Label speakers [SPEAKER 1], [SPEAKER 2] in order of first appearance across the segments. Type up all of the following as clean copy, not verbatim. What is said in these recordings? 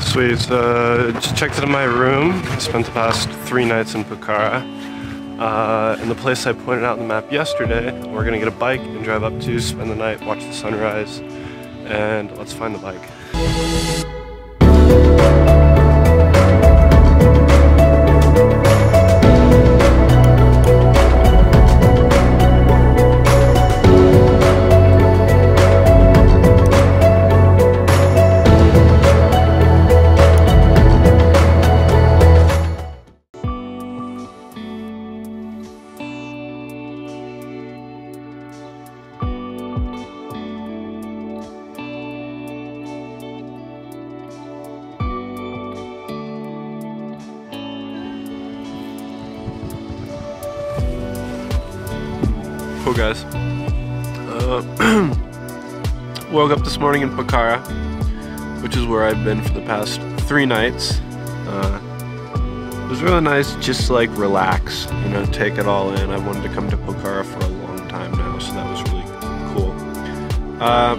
[SPEAKER 1] Sweet, just checked into my room. Spent the past 3 nights in Pokhara. And the place I pointed out on the map yesterday, we're gonna get a bike and drive up to, spend the night, watch the sunrise, and let's find the bike. Cool guys. Woke up this morning in Pokhara, which is where I've been for the past 3 nights. It was really nice just to like relax, you know, take it all in. I wanted to come to Pokhara for a long time now, so that was really cool. I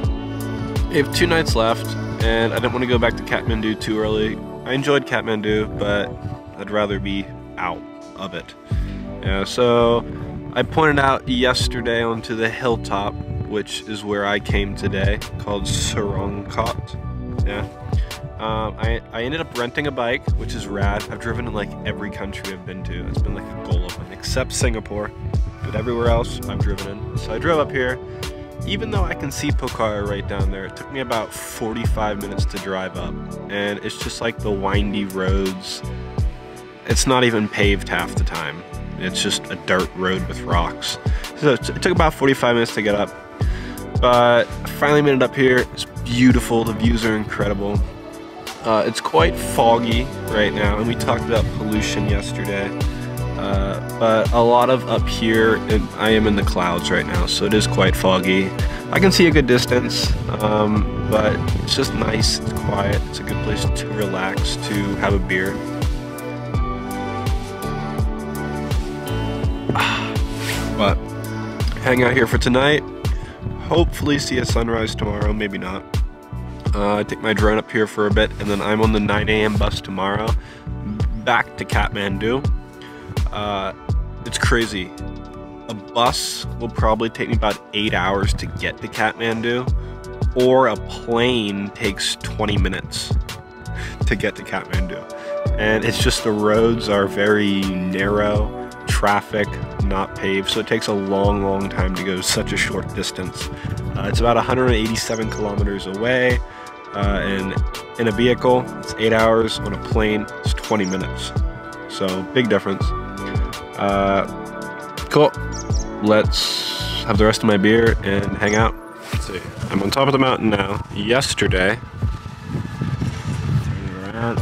[SPEAKER 1] have 2 nights left, and I didn't want to go back to Kathmandu too early. I enjoyed Kathmandu, but I'd rather be out of it. Yeah, so I pointed out yesterday onto the hilltop, which is where I came today, called Sanrankot. Yeah. I ended up renting a bike, which is rad. I've driven in like every country I've been to. It's been like a goal of mine, except Singapore. But everywhere else I've driven in. So I drove up here. Even though I can see Pokhara right down there, it took me about 45 minutes to drive up. And it's just like the windy roads. It's not even paved half the time. It's just a dirt road with rocks. So it took about 45 minutes to get up. But I finally made it up here. It's beautiful. The views are incredible. It's quite foggy right now, and we talked about pollution yesterday. But a lot of up here, I am in the clouds right now, so it is quite foggy. I can see a good distance, but it's just nice. It's quiet. It's a good place to relax, to have a beer. But hang out here for tonight. Hopefully see a sunrise tomorrow, maybe not. I take my drone up here for a bit, and then I'm on the 9 a.m. bus tomorrow back to Kathmandu. It's crazy. A bus will probably take me about 8 hours to get to Kathmandu, or a plane takes 20 minutes to get to Kathmandu. And it's just the roads are very narrow, traffic, not paved, so it takes a long time to go such a short distance. It's about 187 kilometers away, and in a vehicle it's 8 hours, on a plane it's 20 minutes, so big difference. Cool, let's have the rest of my beer and hang out. Let's see, I'm on top of the mountain now. Yesterday, turn around,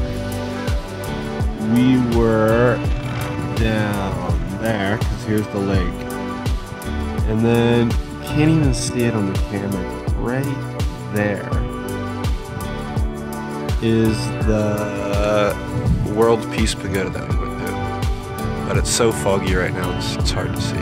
[SPEAKER 1] we were down there, because here's the lake, and then you can't even see it on the camera. Right there is the World Peace Pagoda that we went to, but it's so foggy right now, it's hard to see.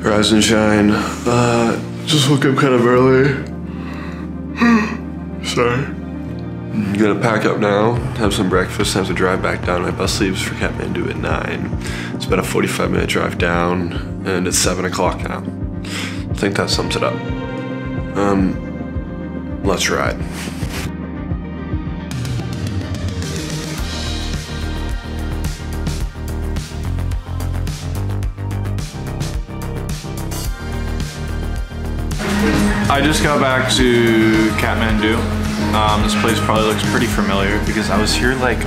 [SPEAKER 1] Rise and shine. Just woke up kind of early. Sorry. I'm gonna pack up now, have some breakfast, have to drive back down. My bus leaves for Kathmandu at 9. It's about a 45-minute drive down, and it's 7 o'clock now. I think that sums it up. Let's ride.
[SPEAKER 2] I just got back to Kathmandu. This place probably looks pretty familiar because I was here like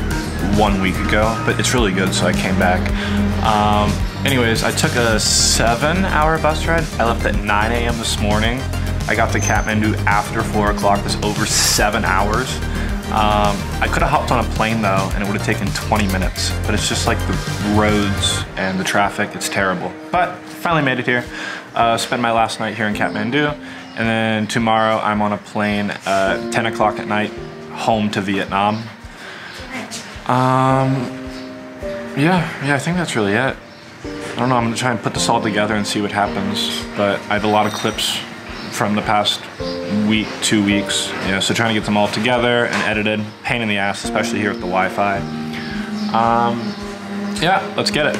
[SPEAKER 2] 1 week ago, but it's really good, so I came back. Anyways, I took a 7-hour bus ride. I left at 9 a.m. this morning. I got to Kathmandu after 4 o'clock. That's over 7 hours. I could have hopped on a plane though, and it would have taken 20 minutes, but it's just like the roads and the traffic, it's terrible. But finally made it here. Spent my last night here in Kathmandu, and then tomorrow I'm on a plane at 10 o'clock at night home to Vietnam. Yeah, I think that's really it. I don't know, I'm gonna try and put this all together and see what happens, but I have a lot of clips from the past week, 2 weeks, yeah, so trying to get them all together and edited, pain in the ass, especially here with the Wi-Fi. Yeah, let's get it.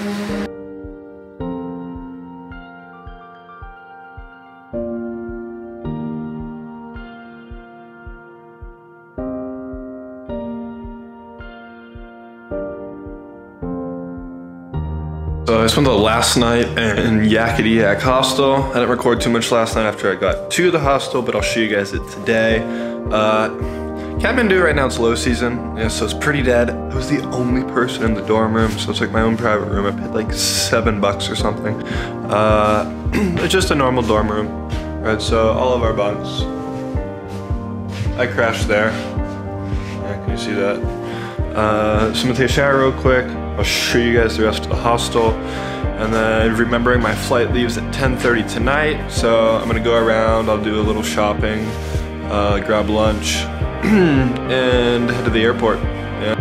[SPEAKER 1] So I spent the last night in Yak Hostel. I didn't record too much last night after I got to the hostel, but I'll show you guys it today. Kathmandu right now, it's low season, yeah, so it's pretty dead. I was the only person in the dorm room, so it's like my own private room. I paid like $7 or something. It's just a normal dorm room, right? So all of our bunks. I crashed there. Yeah, can you see that? So I'm gonna take a shower real quick. I'll show you guys the rest of the hostel. And then remembering my flight leaves at 10:30 tonight. So I'm gonna go around, I'll do a little shopping, grab lunch, and head to the airport. Yeah.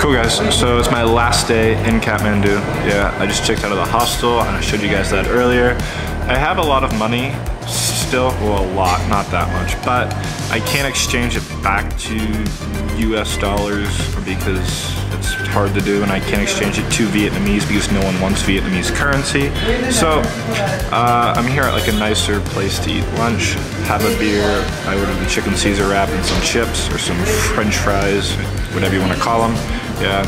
[SPEAKER 1] Cool guys, so it's my last day in Kathmandu. Yeah, I just checked out of the hostel and I showed you guys that earlier. I have a lot of money still, well a lot, not that much, but I can't exchange it back to US dollars because it's hard to do, and I can't exchange it to Vietnamese because no one wants Vietnamese currency. So I'm here at like a nicer place to eat lunch, have a beer. I ordered the chicken Caesar wrap and some chips or some French fries, whatever you want to call them. Yeah,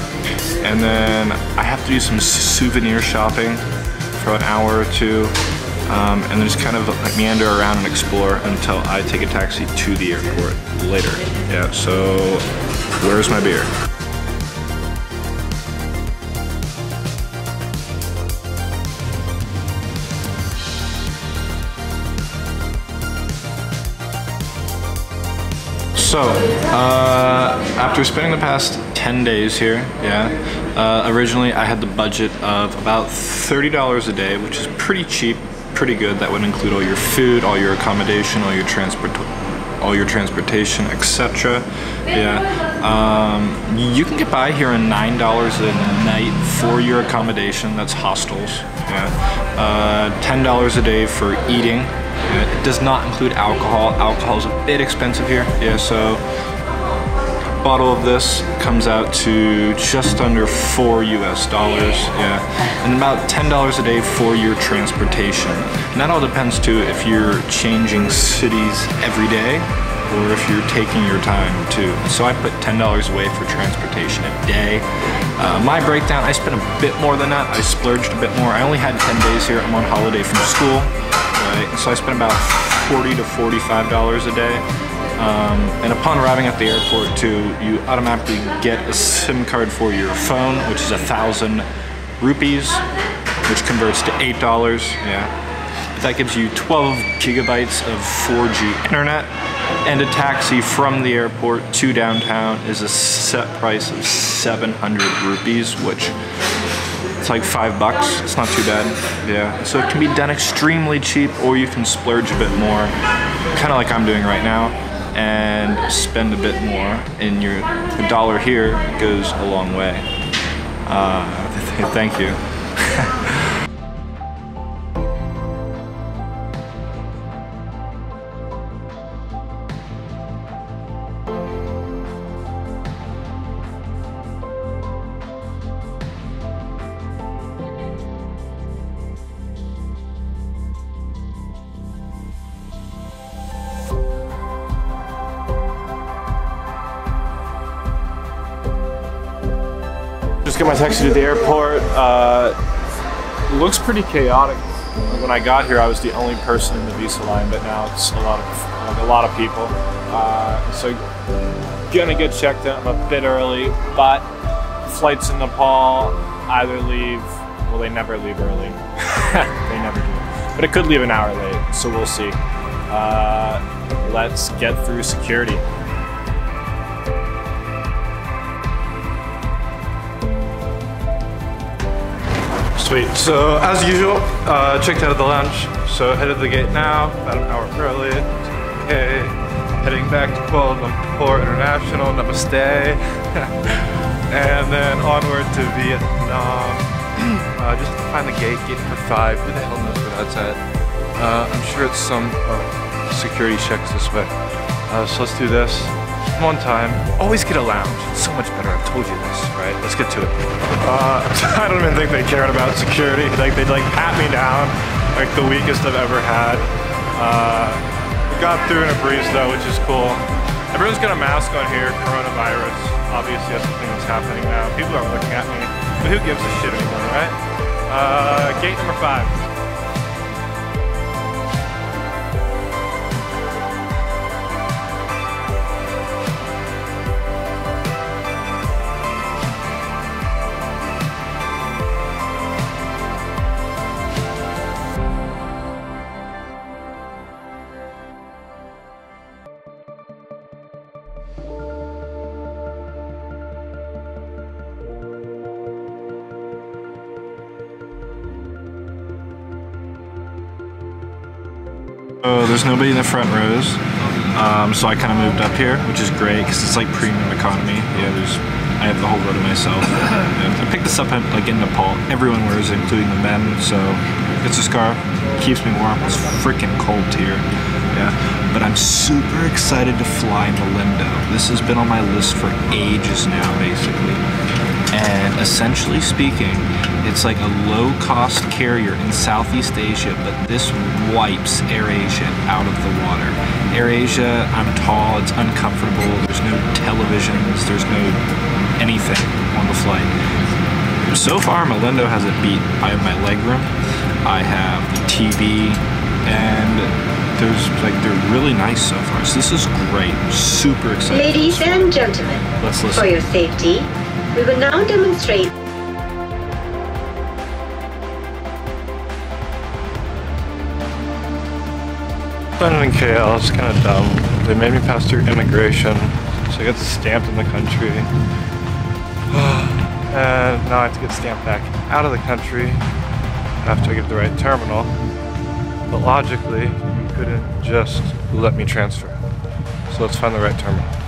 [SPEAKER 1] and then I have to do some souvenir shopping for an hour or two, and then just kind of like meander around and explore until I take a taxi to the airport later. Yeah, so where's my beer? So, after spending the past 10 days here, yeah, originally I had the budget of about $30 a day, which is pretty cheap, pretty good. That would include all your food, all your accommodation, all your transportation, etc. Yeah, you can get by here on $9 a night for your accommodation. That's hostels. Yeah, $10 a day for eating. It does not include alcohol. Alcohol is a bit expensive here. Yeah, so a bottle of this comes out to just under $4 US. Yeah, and about $10 a day for your transportation. And that all depends too if you're changing cities every day or if you're taking your time too. So I put $10 away for transportation a day. My breakdown, I spent a bit more than that. I splurged a bit more. I only had 10 days here. I'm on holiday from school. Right? So I spent about $40 to $45 a day. And upon arriving at the airport too, you automatically get a SIM card for your phone, which is 1,000 rupees, which converts to $8. Yeah. That gives you 12 gigabytes of 4G internet, and a taxi from the airport to downtown is a set price of 700 rupees, which it's like $5. It's not too bad. Yeah. So it can be done extremely cheap, or you can splurge a bit more, kind of like I'm doing right now, and spend a bit more. And a dollar here goes a long way. Thank you.
[SPEAKER 2] get my taxi to the airport. It looks pretty chaotic. When I got here, I was the only person in the visa line, but now it's a lot of people. So gonna get checked in. I'm a bit early, but flights in Nepal either leave, well, they never leave early. They never do. But it could leave an hour late, so we'll see. Let's get through security. Sweet. So as usual, checked out of the lounge. So headed to the gate now, about an hour early. Okay. Heading back to Kuala Lumpur International, namaste. And then onward to Vietnam. Just to find the gate number 5. Who the hell knows where that's at? I'm sure it's some security checks this way. So let's do this one time. Always get a lounge. It's so much better. I've told you this, right? Let's get to it. I don't even think they cared about security. Like they'd like pat me down, like the weakest I've ever had. We got through in a breeze though, which is cool. Everyone's got a mask on here. Coronavirus. Obviously that's the thing that's happening now. People are looking at me, but who gives a shit anymore, right? Gate number 5.
[SPEAKER 1] So there's nobody in the front rows, so I kind of moved up here, which is great because it's like premium economy. Yeah, I have the whole row to myself. I picked this up like in Nepal. Everyone wears it, including the men. So it's a scarf, keeps me warm. It's freaking cold here. Yeah, but I'm super excited to fly Malindo. This has been on my list for ages now, basically. And essentially speaking, it's like a low-cost carrier in Southeast Asia, but this wipes AirAsia out of the water. AirAsia, I'm tall, it's uncomfortable, there's no televisions, there's no anything on the flight. So far, Malindo has it beat. I have my legroom, I have the TV, and they're really nice so far. So this is great. Super excited.
[SPEAKER 3] Ladies and gentlemen,
[SPEAKER 1] let's listen.
[SPEAKER 3] For your safety, we will now demonstrate.
[SPEAKER 2] Landed in KL, it's kind of dumb. They made me pass through immigration, so I got stamped in the country. And now I have to get stamped back out of the country after I get to the right terminal. But logically, you couldn't just let me transfer. So let's find the right terminal.